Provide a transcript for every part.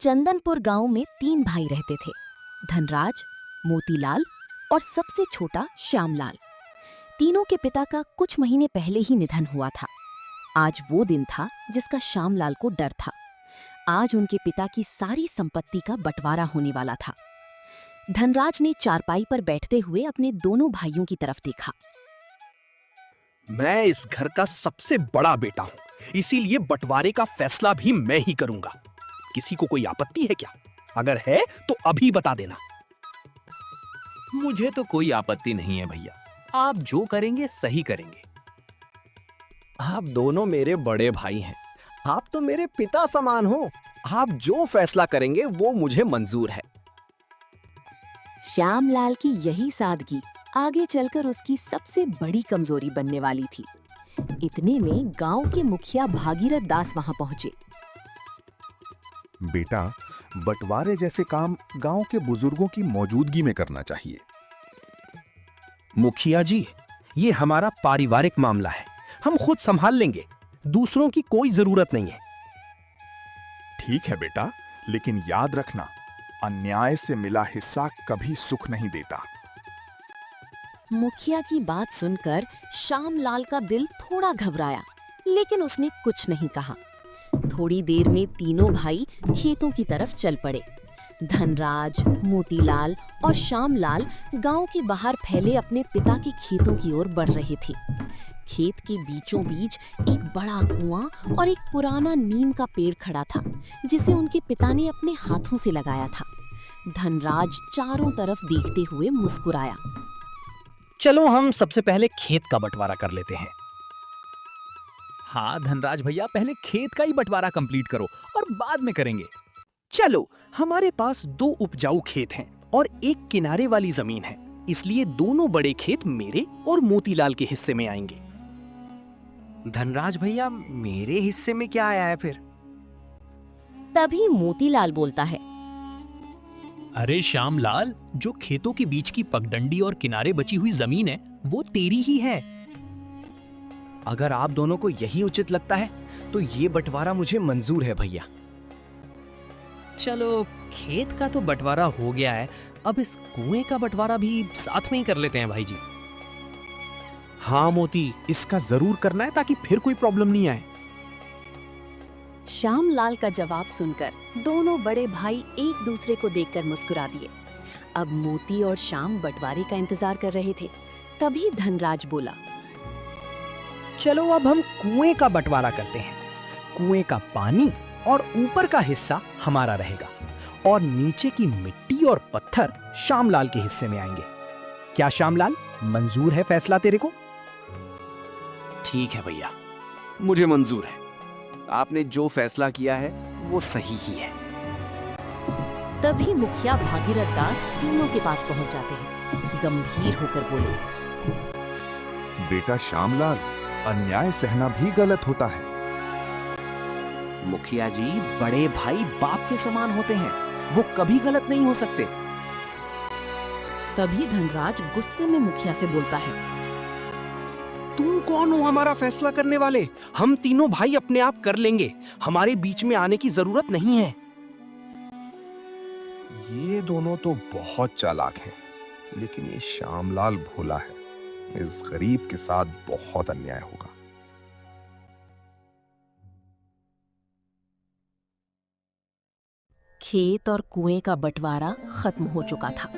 चंदनपुर गांव में 3 भाई रहते थे, धनराज, मोतीलाल और सबसे छोटा श्यामलाल। तीनों के पिता का कुछ महीने पहले ही निधन हुआ था। आज वो दिन था जिसका श्यामलाल को डर था। आज उनके पिता की सारी संपत्ति का बंटवारा होने वाला था। धनराज ने चारपाई पर बैठते हुए अपने दोनों भाइयों की तरफ देखा। मैं इस घर का सबसे बड़ा बेटा हूं, इसीलिए बंटवारे का फैसला भी मैं ही करूंगा। किसी को कोई आपत्ति है क्या? अगर है तो अभी बता देना। मुझे तो कोई आपत्ति नहीं है भैया, आप जो करेंगे सही करेंगे। आप दोनों मेरे बड़े भाई हैं। आप तो मेरे पिता समान हो। आप जो फैसला करेंगे वो मुझे मंजूर है। श्यामलाल की यही सादगी आगे चलकर उसकी सबसे बड़ी कमजोरी बनने वाली थी। इतने में गांव के मुखिया भागीरथ दास वहां पहुंचे। बेटा, बंटवारे जैसे काम गांव के बुजुर्गों की मौजूदगी में करना चाहिए। मुखिया जी, ये हमारा पारिवारिक मामला है, हम खुद संभाल लेंगे। दूसरों की कोई जरूरत नहीं है। ठीक है बेटा, लेकिन याद रखना, अन्याय से मिला हिस्सा कभी सुख नहीं देता। मुखिया की बात सुनकर श्यामलाल का दिल थोड़ा घबराया, लेकिन उसने कुछ नहीं कहा। थोड़ी देर में तीनों भाई खेतों की तरफ चल पड़े। धनराज, मोतीलाल और श्यामलाल गांव के बाहर फैले अपने पिता के खेतों की ओर बढ़ रहे थे। खेत के बीचों बीच एक बड़ा कुआं और एक पुराना नीम का पेड़ खड़ा था, जिसे उनके पिता ने अपने हाथों से लगाया था। धनराज चारों तरफ देखते हुए मुस्कुराया। चलो हम सबसे पहले खेत का बंटवारा कर लेते हैं। हाँ धनराज भैया, पहले खेत का ही बंटवारा कंप्लीट करो और बाद में करेंगे। चलो, हमारे पास 2 उपजाऊ खेत हैं और एक किनारे वाली जमीन है, इसलिए दोनों बड़े खेत मेरे और मोतीलाल के हिस्से में आएंगे। धनराज भैया, मेरे हिस्से में क्या आया है फिर? तभी मोतीलाल बोलता है, अरे श्यामलाल, जो खेतों के बीच की पगडंडी और किनारे बची हुई जमीन है वो तेरी ही है। अगर आप दोनों को यही उचित लगता है तो ये बंटवारा मुझे मंजूर है भैया। चलो, खेत का तो बंटवारा हो गया है, अब इस कुएं का बंटवारा भी साथ में ही कर लेते हैं भाई जी। हाँ मोती, इसका जरूर करना है ताकि फिर कोई प्रॉब्लम नहीं आए। श्यामलाल का जवाब सुनकर दोनों बड़े भाई एक दूसरे को देखकर मुस्कुरा दिए। अब मोती और श्याम बंटवारे का इंतजार कर रहे थे। तभी धनराज बोला, चलो अब हम कुएं का बंटवारा करते हैं। कुएं का पानी और ऊपर का हिस्सा हमारा रहेगा और नीचे की मिट्टी और पत्थर श्यामलाल के हिस्से में आएंगे। क्या श्यामलाल, मंजूर है फैसला तेरे को? ठीक है भैया, मुझे मंजूर है। आपने जो फैसला किया है वो सही ही है। तभी मुखिया भागीरथ दास तीनों के पास पहुंच जाते हैं। गंभीर होकर बोले, बेटा श्यामलाल, अन्याय सहना भी गलत होता है। मुखिया जी, बड़े भाई बाप के समान होते हैं, वो कभी गलत नहीं हो सकते। तभी धनराज गुस्से में मुखिया से बोलता है, तुम कौन हो हमारा फैसला करने वाले? हम तीनों भाई अपने आप कर लेंगे, हमारे बीच में आने की जरूरत नहीं है। ये दोनों तो बहुत चालाक हैं, लेकिन ये श्यामलाल भोला है। इस गरीब के साथ बहुत अन्याय होगा। खेत और कुएं का बंटवारा खत्म हो चुका था।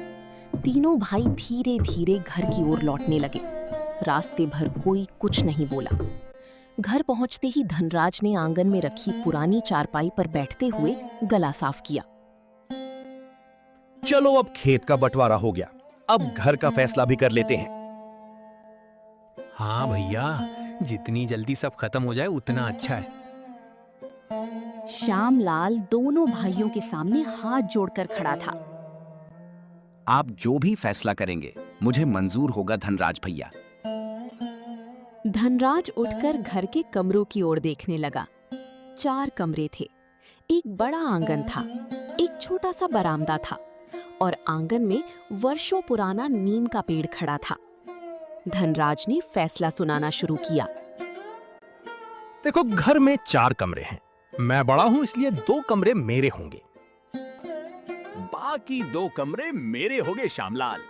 तीनों भाई धीरे धीरे घर की ओर लौटने लगे। रास्ते भर कोई कुछ नहीं बोला। घर पहुंचते ही धनराज ने आंगन में रखी पुरानी चारपाई पर बैठते हुए गला साफ किया। चलो, अब खेत का बंटवारा हो गया, अब घर का फैसला भी कर लेते हैं। हाँ भैया, जितनी जल्दी सब खत्म हो जाए उतना अच्छा है। श्यामलाल दोनों भाइयों के सामने हाथ जोड़कर खड़ा था। आप जो भी फैसला करेंगे मुझे मंजूर होगा धनराज भैया। धनराज उठकर घर के कमरों की ओर देखने लगा। 4 कमरे थे। एक बड़ा आंगन था, एक छोटा सा बरामदा था और आंगन में वर्षों पुराना नीम का पेड़ खड़ा था। धनराज ने फैसला सुनाना शुरू किया। देखो, घर में 4 कमरे हैं। मैं बड़ा हूं, इसलिए 2 कमरे मेरे होंगे। बाकी 2 कमरे मेरे होंगे श्यामलाल।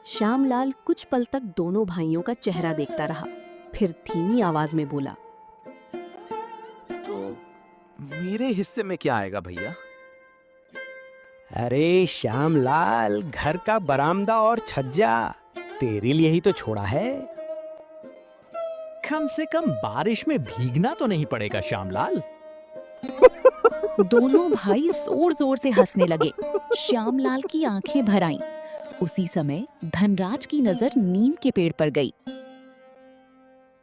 श्यामलाल कुछ पल तक दोनों भाइयों का चेहरा देखता रहा, फिर धीमी आवाज में बोला, तो मेरे हिस्से में क्या आएगा भैया? अरे श्यामलाल, घर का बरामदा और छज्जा तेरे लिए ही तो छोड़ा है। कम से कम बारिश में भीगना तो नहीं पड़ेगा श्यामलाल। दोनों भाई जोर जोर से हंसने लगे। श्यामलाल की आंखें भर आईं। उसी समय धनराज की नजर नीम के पेड़ पर गई।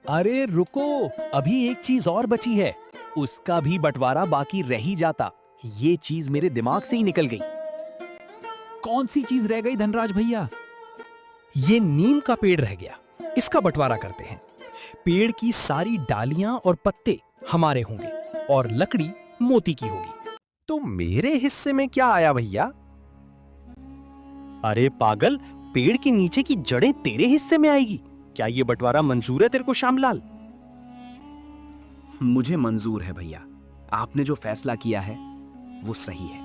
अरे रुको, अभी एक चीज और बची है, उसका भी बंटवारा बाकी रह ही जाता। ये चीज मेरे दिमाग से ही निकल गई। कौन सी चीज रह गई धनराज भैया? ये नीम का पेड़ रह गया, इसका बंटवारा करते हैं। पेड़ की सारी डालियां और पत्ते हमारे होंगे और लकड़ी मोती की होगी। तो मेरे हिस्से में क्या आया भैया? अरे पागल, पेड़ के नीचे की जड़ें तेरे हिस्से में आएगी। क्या ये बंटवारा मंजूर है तेरे को श्यामलाल? मुझे मंजूर है भैया। आपने जो फैसला किया है वो सही है।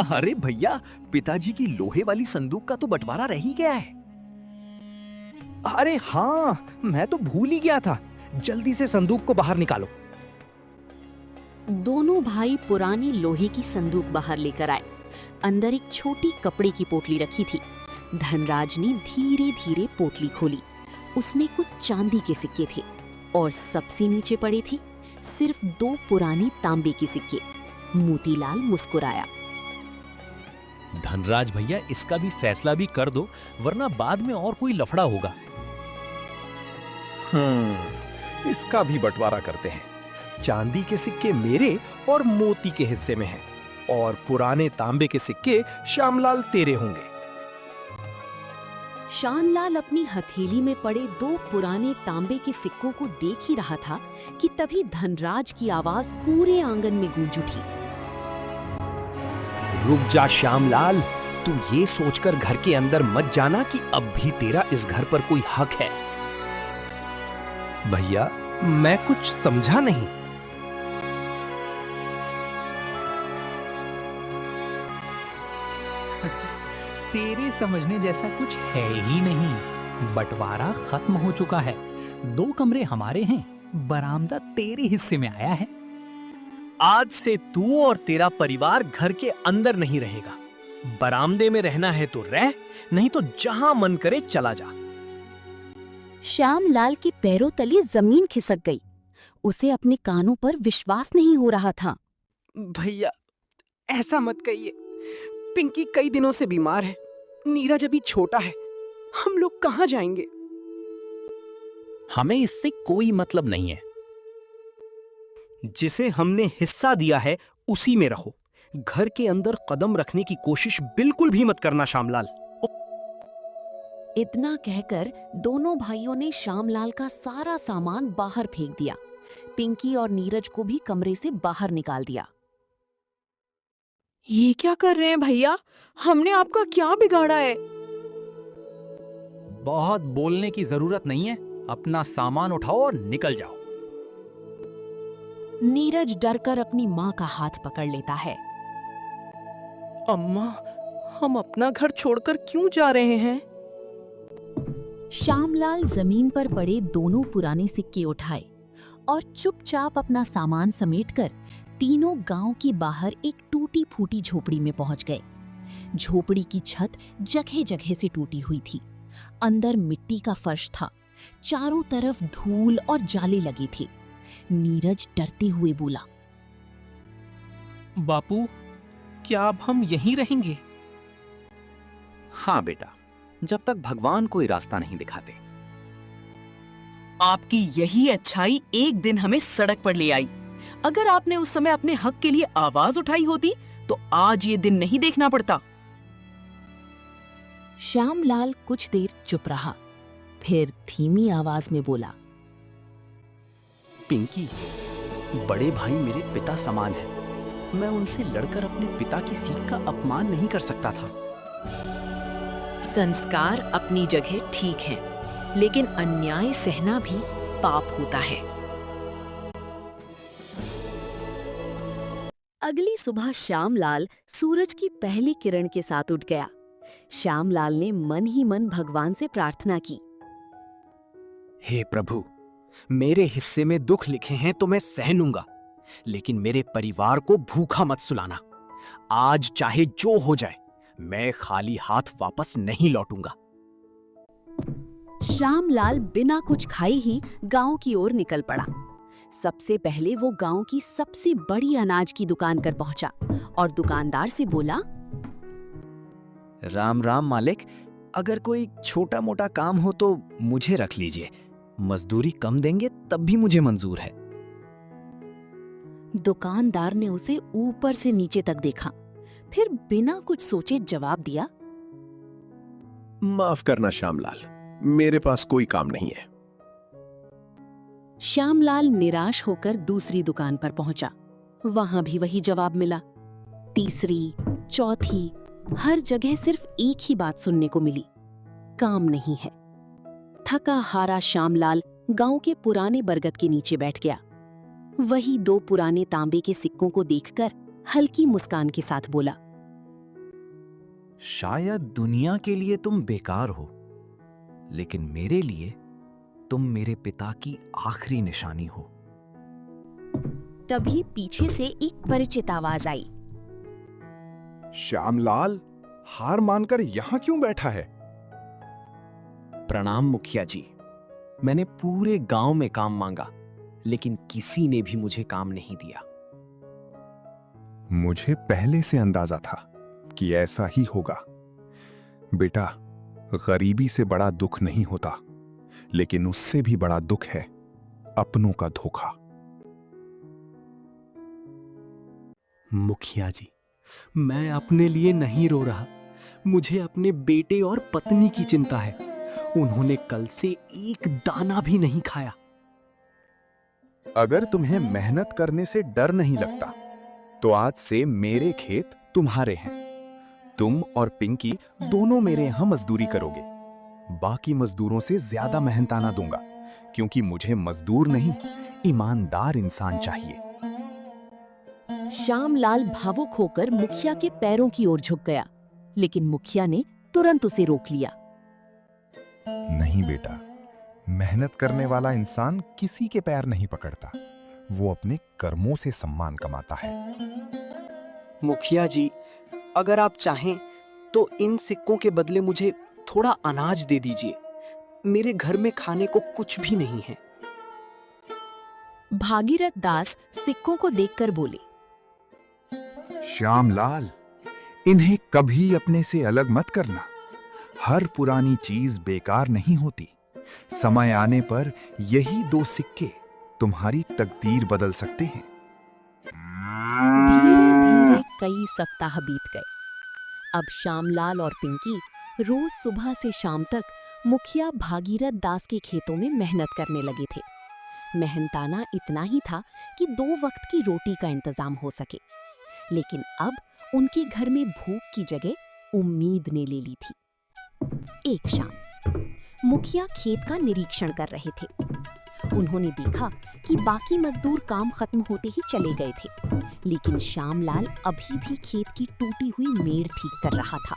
अरे भैया, पिताजी की लोहे वाली संदूक का तो बंटवारा रह ही गया है। अरे हाँ, मैं तो भूल ही गया था। जल्दी से संदूक को बाहर निकालो। दोनों भाई पुरानी लोहे की संदूक बाहर लेकर आए। अंदर एक छोटी कपड़े की पोटली रखी थी। धनराज ने धीरे धीरे पोटली खोली। उसमें कुछ चांदी के सिक्के थे और सबसे नीचे पड़े थे सिर्फ 2 पुराने तांबे के सिक्के। मोतीलाल मुस्कुराया। धनराज भैया, इसका भी फैसला भी कर दो, वरना बाद में और कोई लफड़ा होगा। इसका भी बंटवारा करते हैं। चांदी के सिक्के मेरे और मोती के हिस्से में हैं, और पुराने तांबे के सिक्के श्यामलाल तेरे होंगे। श्यामलाल अपनी हथेली में पड़े 2 पुराने तांबे के सिक्कों को देख ही रहा था कि तभी धनराज की आवाज पूरे आंगन में गूंज उठी। रुक जा श्यामलाल, तू ये सोचकर घर के अंदर मत जाना कि अब भी तेरा इस घर पर कोई हक है। भैया, मैं कुछ समझा नहीं। तेरे समझने जैसा कुछ है ही नहीं। बंटवारा खत्म हो चुका है। 2 कमरे हमारे हैं, बरामदा तेरे हिस्से में आया है। आज से तू और तेरा परिवार घर के अंदर नहीं रहेगा। बरामदे में रहना है तो रह, नहीं तो जहां मन करे चला जा। श्यामलाल के पैरों तले जमीन खिसक गई। उसे अपने कानों पर विश्वास नहीं हो रहा था। भैया, ऐसा मत कहिए। पिंकी कई दिनों से बीमार है, नीरज अभी छोटा है। हम लोग कहाँ जाएंगे? हमें इससे कोई मतलब नहीं है। जिसे हमने हिस्सा दिया है उसी में रहो। घर के अंदर कदम रखने की कोशिश बिल्कुल भी मत करना श्यामलाल। इतना कहकर दोनों भाइयों ने श्यामलाल का सारा सामान बाहर फेंक दिया। पिंकी और नीरज को भी कमरे से बाहर निकाल दिया। ये क्या कर रहे हैं भैया? हमने आपका क्या बिगाड़ा है? बहुत बोलने की जरूरत नहीं है। अपना सामान उठाओ और निकल जाओ। नीरज डरकर अपनी माँ का हाथ पकड़ लेता है। अम्मा, हम अपना घर छोड़कर क्यों जा रहे हैं? श्यामलाल जमीन पर पड़े दोनों पुराने सिक्के उठाए और चुपचाप अपना सामान समेटकर तीनों गांव के बाहर एक टूटी फूटी झोपड़ी में पहुंच गए। झोपड़ी की छत जगह जगह से टूटी हुई थी। अंदर मिट्टी का फर्श था। चारों तरफ धूल और जाले लगे थे। नीरज डरते हुए बोला, बापू, क्या अब हम यहीं रहेंगे? हाँ बेटा, जब तक भगवान कोई रास्ता नहीं दिखाते। आपकी यही अच्छाई एक दिन हमें सड़क पर ले आई। अगर आपने उस समय अपने हक के लिए आवाज उठाई होती तो आज ये दिन नहीं देखना पड़ता। श्यामलाल कुछ देर चुप रहा, फिर धीमी आवाज में बोला, पिंकी, बड़े भाई मेरे पिता समान है। मैं उनसे लड़कर अपने पिता की सीख का अपमान नहीं कर सकता था। संस्कार अपनी जगह ठीक है, लेकिन अन्याय सहना भी पाप होता है। अगली सुबह श्यामलाल सूरज की पहली किरण के साथ उठ गया। श्यामलाल ने मन ही मन भगवान से प्रार्थना की। हे प्रभु, मेरे हिस्से में दुख लिखे हैं तो मैं सह लूंगा, लेकिन मेरे परिवार को भूखा मत सुलाना। आज चाहे जो हो जाए, मैं खाली हाथ वापस नहीं लौटूंगा। श्यामलाल बिना कुछ खाए ही गांव की ओर निकल पड़ा। सबसे पहले वो गांव की सबसे बड़ी अनाज की दुकान पर पहुंचा और दुकानदार से बोला, राम राम मालिक, अगर कोई छोटा मोटा काम हो तो मुझे रख लीजिए। मजदूरी कम देंगे तब भी मुझे मंजूर है। दुकानदार ने उसे ऊपर से नीचे तक देखा, फिर बिना कुछ सोचे जवाब दिया, माफ करना श्यामलाल, मेरे पास कोई काम नहीं है। श्यामलाल निराश होकर दूसरी दुकान पर पहुंचा। वहां भी वही जवाब मिला। तीसरी, चौथी, हर जगह सिर्फ एक ही बात सुनने को मिली, काम नहीं है। थका हारा श्यामलाल गांव के पुराने बरगद के नीचे बैठ गया। वही 2 पुराने तांबे के सिक्कों को देखकर हल्की मुस्कान के साथ बोला, शायद दुनिया के लिए तुम बेकार हो, लेकिन मेरे लिए तुम मेरे पिता की आखिरी निशानी हो। तभी पीछे से एक परिचित आवाज आई। श्यामलाल, हार मानकर यहाँ क्यों बैठा है? प्रणाम मुखिया जी, मैंने पूरे गांव में काम मांगा, लेकिन किसी ने भी मुझे काम नहीं दिया। मुझे पहले से अंदाजा था कि ऐसा ही होगा। बेटा, गरीबी से बड़ा दुख नहीं होता, लेकिन उससे भी बड़ा दुख है अपनों का धोखा। मुखिया जी, मैं अपने लिए नहीं रो रहा, मुझे अपने बेटे और पत्नी की चिंता है। उन्होंने कल से एक दाना भी नहीं खाया। अगर तुम्हें मेहनत करने से डर नहीं लगता, तो आज से मेरे खेत तुम्हारे हैं। तुम और पिंकी दोनों मेरे यहां मजदूरी करोगे। बाकी मजदूरों से ज्यादा मेहनताना दूंगा, क्योंकि मुझे मजदूर नहीं, ईमानदार इंसान चाहिए। श्यामलाल भावुक होकर मुखिया के पैरों की ओर झुक गया, लेकिन मुखिया ने तुरंत उसे रोक लिया। नहीं बेटा, मेहनत करने वाला इंसान किसी के पैर नहीं पकड़ता, वो अपने कर्मों से सम्मान कमाता है। मुखिया जी, अगर आप चाहें तो इन सिक्कों के बदले मुझे थोड़ा अनाज दे दीजिए। मेरे घर में खाने को कुछ भी नहीं है। भागीरथ दास सिक्कों को देखकर बोले, श्यामलाल, इन्हें कभी अपने से अलग मत करना। हर पुरानी चीज बेकार नहीं होती। समय आने पर यही 2 सिक्के तुम्हारी तकदीर बदल सकते हैं। धीरे-धीरे कई सप्ताह बीत गए। अब श्यामलाल और पिंकी रोज सुबह से शाम तक मुखिया भागीरथ दास के खेतों में मेहनत करने लगे थे। मेहनताना इतना ही था कि 2 वक्त की रोटी का इंतजाम हो सके, लेकिन अब उनके घर में भूख की जगह उम्मीद ने ले ली थी। एक शाम मुखिया खेत का निरीक्षण कर रहे थे। उन्होंने देखा कि बाकी मजदूर काम खत्म होते ही चले गए थे, लेकिन श्यामलाल अभी भी खेत की टूटी हुई मेड़ ठीक कर रहा था।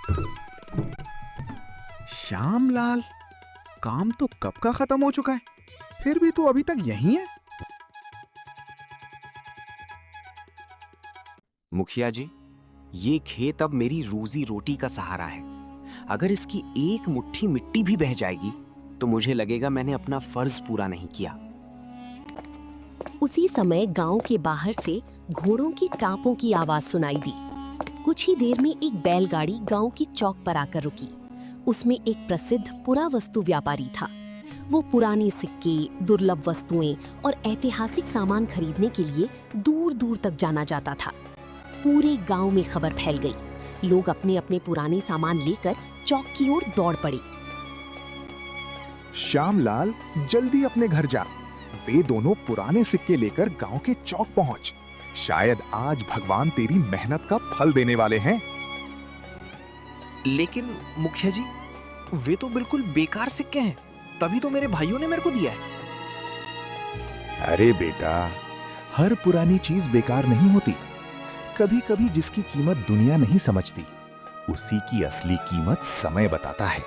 श्यामलाल, काम तो कब का खत्म हो चुका है, फिर भी तू अभी तक यहीं है। मुखिया जी, ये खेत अब मेरी रोजी रोटी का सहारा है। अगर इसकी एक मुट्ठी मिट्टी भी बह जाएगी तो मुझे लगेगा मैंने अपना फर्ज पूरा नहीं किया। उसी समय गांव के बाहर से घोड़ों की टापों की आवाज सुनाई दी। कुछ ही देर में एक बैलगाड़ी गांव की चौक पर आकर रुकी। उसमें एक प्रसिद्ध पुरावस्तु व्यापारी था। वो पुराने सिक्के, दुर्लभ वस्तुएं और ऐतिहासिक सामान खरीदने के लिए दूर दूर तक जाना जाता था। पूरे गांव में खबर फैल गई। लोग अपने अपने पुराने सामान लेकर चौक की ओर दौड़ पड़े। श्यामलाल, जल्दी अपने घर जा। वे दोनों पुराने सिक्के लेकर गांव के चौक पहुंच। शायद आज भगवान तेरी मेहनत का फल देने वाले हैं। लेकिन मुखिया जी, वे तो बिल्कुल बेकार सिक्के हैं, तभी तो मेरे भाइयों ने मेरे को दिया है। अरे बेटा, हर पुरानी चीज बेकार नहीं होती। कभी कभी जिसकी कीमत दुनिया नहीं समझती, उसी की असली कीमत समय बताता है।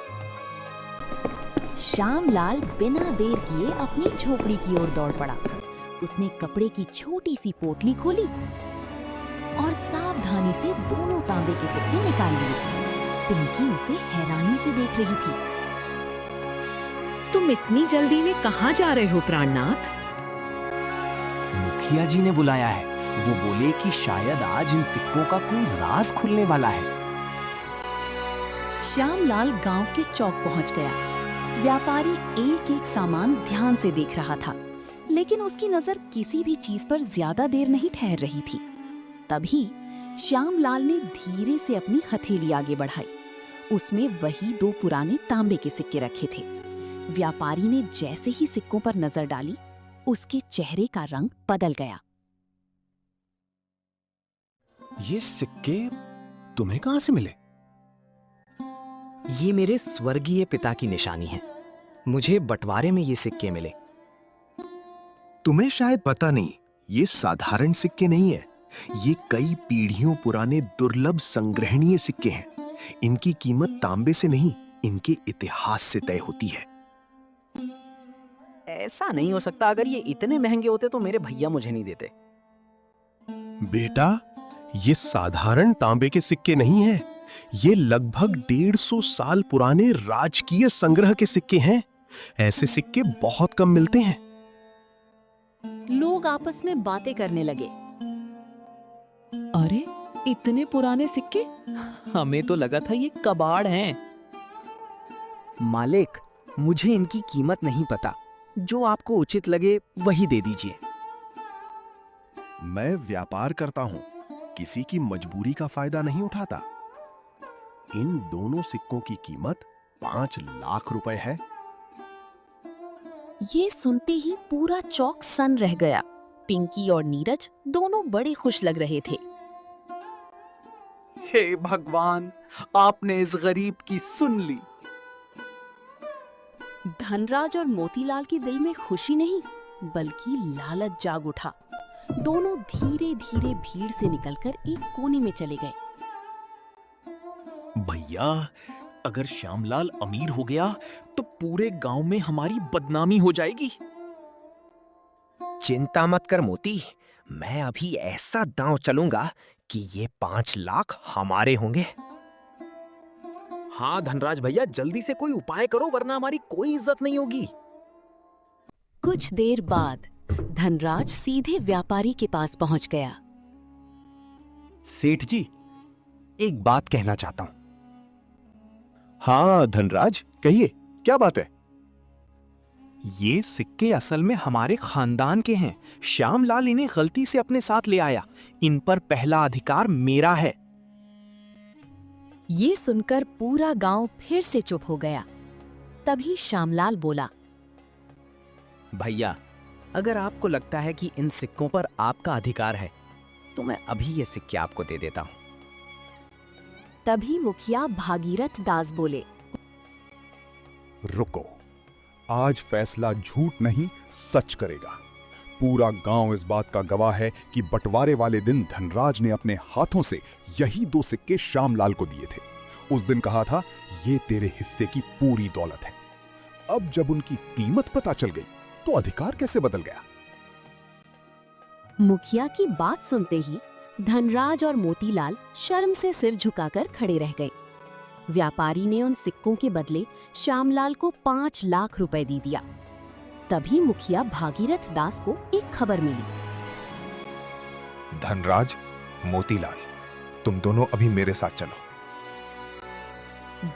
श्यामलाल बिना देर किए अपनी झोपड़ी की ओर दौड़ पड़ा। उसने कपड़े की छोटी सी पोटली खोली और सावधानी से दोनों तांबे के सिक्के निकाल लिए। पिंकी उसे हैरानी से देख रही थी। तुम इतनी जल्दी में कहाँ जा रहे हो प्राणनाथ? मुखिया जी ने बुलाया है। वो बोले कि शायद आज इन सिक्कों का कोई राज खुलने वाला है। श्यामलाल गांव के चौक पहुंच गया। व्यापारी एक एक सामान ध्यान से देख रहा था, लेकिन उसकी नजर किसी भी चीज पर ज्यादा देर नहीं ठहर रही थी। तभी श्यामलाल ने धीरे से अपनी हथेली आगे बढ़ाई। उसमें वही 2 पुराने तांबे के सिक्के रखे थे। व्यापारी ने जैसे ही सिक्कों पर नजर डाली, उसके चेहरे का रंग बदल गया। ये सिक्के तुम्हें कहां से मिले? ये मेरे स्वर्गीय पिता की निशानी है। मुझे बंटवारे में ये सिक्के मिले। तुम्हें शायद पता नहीं, ये साधारण सिक्के नहीं है। ये कई पीढ़ियों पुराने दुर्लभ संग्रहणीय सिक्के हैं। इनकी कीमत तांबे से नहीं, इनके इतिहास से तय होती है। ऐसा नहीं हो सकता। अगर ये इतने महंगे होते तो मेरे भैया मुझे नहीं देते। बेटा, ये साधारण तांबे के सिक्के नहीं हैं। ये लगभग 150 साल पुराने राजकीय संग्रह के सिक्के हैं। ऐसे सिक्के बहुत कम मिलते हैं। लोग आपस में बातें करने लगे। अरे इतने पुराने सिक्के? हमें तो लगा था ये कबाड़ हैं। मालिक, मुझे इनकी कीमत नहीं पता। जो आपको उचित लगे वही दे दीजिए। मैं व्यापार करता हूं, किसी की मजबूरी का फायदा नहीं उठाता। इन दोनों सिक्कों की कीमत 5 लाख रुपए है। ये सुनते ही पूरा चौक सन रह गया। पिंकी और नीरज दोनों बड़े खुश लग रहे थे। हे भगवान, आपने इस गरीब की सुन ली। धनराज और मोतीलाल के दिल में खुशी नहीं, बल्कि लालच जाग उठा। दोनों धीरे धीरे भीड़ से निकलकर एक कोने में चले गए। भैया, अगर श्यामलाल अमीर हो गया तो पूरे गांव में हमारी बदनामी हो जाएगी। चिंता मत कर मोती, मैं अभी ऐसा दांव चलूंगा कि ये 5 लाख हमारे होंगे। हाँ धनराज भैया, जल्दी से कोई उपाय करो वरना हमारी कोई इज्जत नहीं होगी। कुछ देर बाद धनराज सीधे व्यापारी के पास पहुंच गया। सेठ जी, एक बात कहना चाहता हूं। हाँ धनराज, कहिए, क्या बात है? ये सिक्के असल में हमारे खानदान के हैं। श्यामलाल इन्हें गलती से अपने साथ ले आया। इन पर पहला अधिकार मेरा है। ये सुनकर पूरा गांव फिर से चुप हो गया। तभी श्यामलाल बोला, भैया, अगर आपको लगता है कि इन सिक्कों पर आपका अधिकार है तो मैं अभी ये सिक्के आपको दे देता हूं। तभी मुखिया भागीरथ दास बोले, रुको, आज फैसला झूठ नहीं सच करेगा। पूरा गांव इस बात का गवाह है कि बंटवारे वाले दिन धनराज ने अपने हाथों से यही 2 सिक्के श्यामलाल को दिए थे। उस दिन कहा था, ये तेरे हिस्से की पूरी दौलत है। अब जब उनकी कीमत पता चल गई तो अधिकार कैसे बदल गया? मुखिया की बात सुनते ही धनराज और मोतीलाल शर्म से सिर झुकाकर खड़े रह गए। व्यापारी ने उन सिक्कों के बदले श्यामलाल को 5 लाख रुपए दे दिया। तभी मुखिया भागीरथ दास को एक खबर मिली। धनराज, मोतीलाल, तुम दोनों अभी मेरे साथ चलो।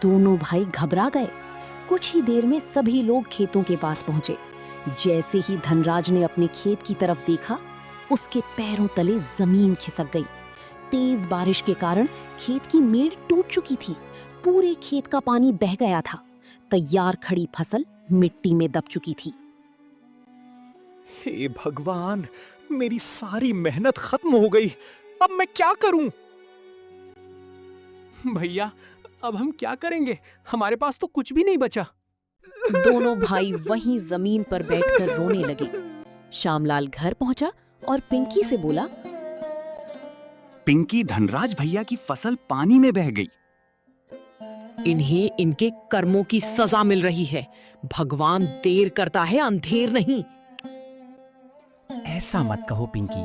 दोनों भाई घबरा गए। कुछ ही देर में सभी लोग खेतों के पास पहुंचे। जैसे ही धनराज ने अपने खेत की तरफ देखा, उसके पैरों तले जमीन खिसक गई। तेज बारिश के कारण खेत की मेड़ टूट चुकी थी। पूरे खेत का पानी बह गया था। तैयार खड़ी फसल मिट्टी में दब चुकी थी। हे भगवान, मेरी सारी मेहनत खत्म हो गई। अब मैं क्या करूं? भैया, अब हम क्या करेंगे? हमारे पास तो कुछ भी नहीं बचा। दोनों भाई वहीं जमीन पर बैठकर रोने लगे। श्यामलाल घर पहुंचा और पिंकी से बोला, पिंकी धनराज भैया की फसल पानी में बह गई। इन्हें इनके कर्मों की सजा मिल रही है। भगवान देर करता है, अंधेर नहीं। ऐसा मत कहो पिंकी,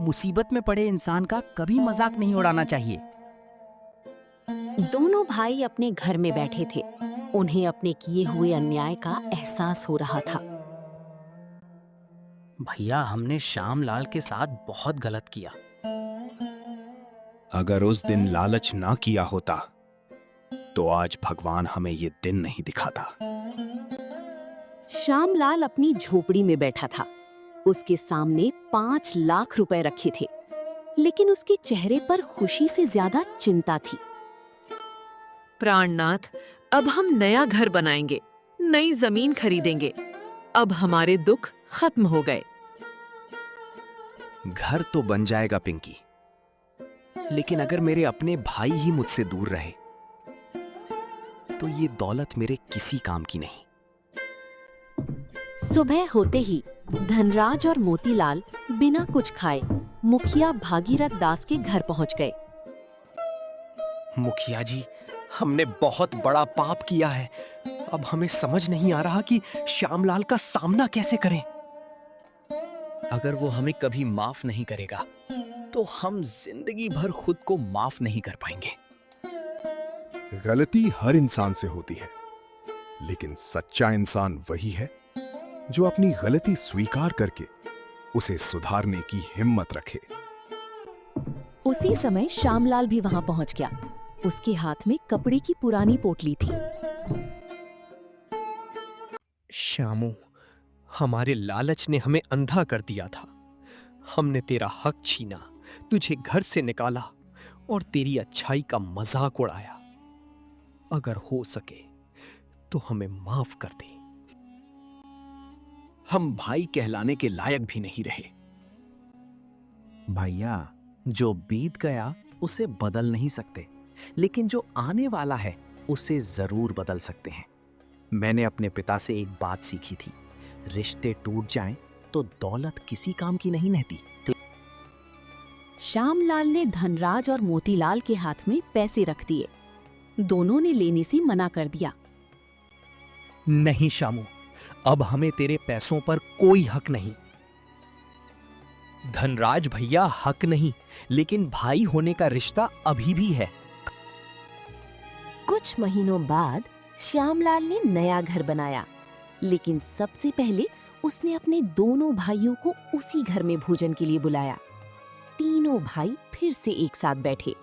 मुसीबत में पड़े इंसान का कभी मजाक नहीं उड़ाना चाहिए। दोनों भाई अपने घर में बैठे थे। उन्हें अपने किए हुए अन्याय का एहसास हो रहा था। भैया, हमने श्यामलाल के साथ बहुत गलत किया। अगर उस दिन लालच ना किया होता तो आज भगवान हमें ये दिन नहीं दिखाता। श्यामलाल अपनी झोपड़ी में बैठा था। उसके सामने 5 लाख रुपए रखे थे, लेकिन उसके चेहरे पर खुशी से ज्यादा चिंता थी। प्राणनाथ, अब हम नया घर बनाएंगे, नई जमीन खरीदेंगे। अब हमारे दुख खत्म हो गए। घर तो बन जाएगा पिंकी, लेकिन अगर मेरे अपने भाई ही मुझसे दूर रहे तो ये दौलत मेरे किसी काम की नहीं। सुबह होते ही धनराज और मोतीलाल बिना कुछ खाए मुखिया भागीरथ दास के घर पहुंच गए। मुखिया जी, हमने बहुत बड़ा पाप किया है। अब हमें समझ नहीं आ रहा कि श्यामलाल का सामना कैसे करें। अगर वो हमें कभी माफ नहीं करेगा तो हम जिंदगी भर खुद को माफ नहीं कर पाएंगे। गलती हर इंसान से होती है, लेकिन सच्चा इंसान वही है जो अपनी गलती स्वीकार करके उसे सुधारने की हिम्मत रखे। उसी समय श्यामलाल भी वहां पहुंच गया। उसके हाथ में कपड़े की पुरानी पोटली थी। श्यामू, हमारे लालच ने हमें अंधा कर दिया था। हमने तेरा हक छीना, तुझे घर से निकाला और तेरी अच्छाई का मजाक उड़ाया। अगर हो सके तो हमें माफ कर दे। हम भाई कहलाने के लायक भी नहीं रहे। भैया, जो बीत गया उसे बदल नहीं सकते, लेकिन जो आने वाला है उसे जरूर बदल सकते हैं। मैंने अपने पिता से एक बात सीखी थी, रिश्ते टूट जाएं तो दौलत किसी काम की नहीं रहती। श्यामलाल ने धनराज और मोतीलाल के हाथ में पैसे रख दिए। दोनों ने लेने से मना कर दिया। नहीं श्यामू, अब हमें तेरे पैसों पर कोई हक नहीं। धनराज भैया हक नहीं, लेकिन भाई होने का रिश्ता अभी भी है। कुछ महीनों बाद श्यामलाल ने नया घर बनाया, लेकिन सबसे पहले उसने अपने दोनों भाइयों को उसी घर में भोजन के लिए बुलाया। तीनों भाई फिर से एक साथ बैठे।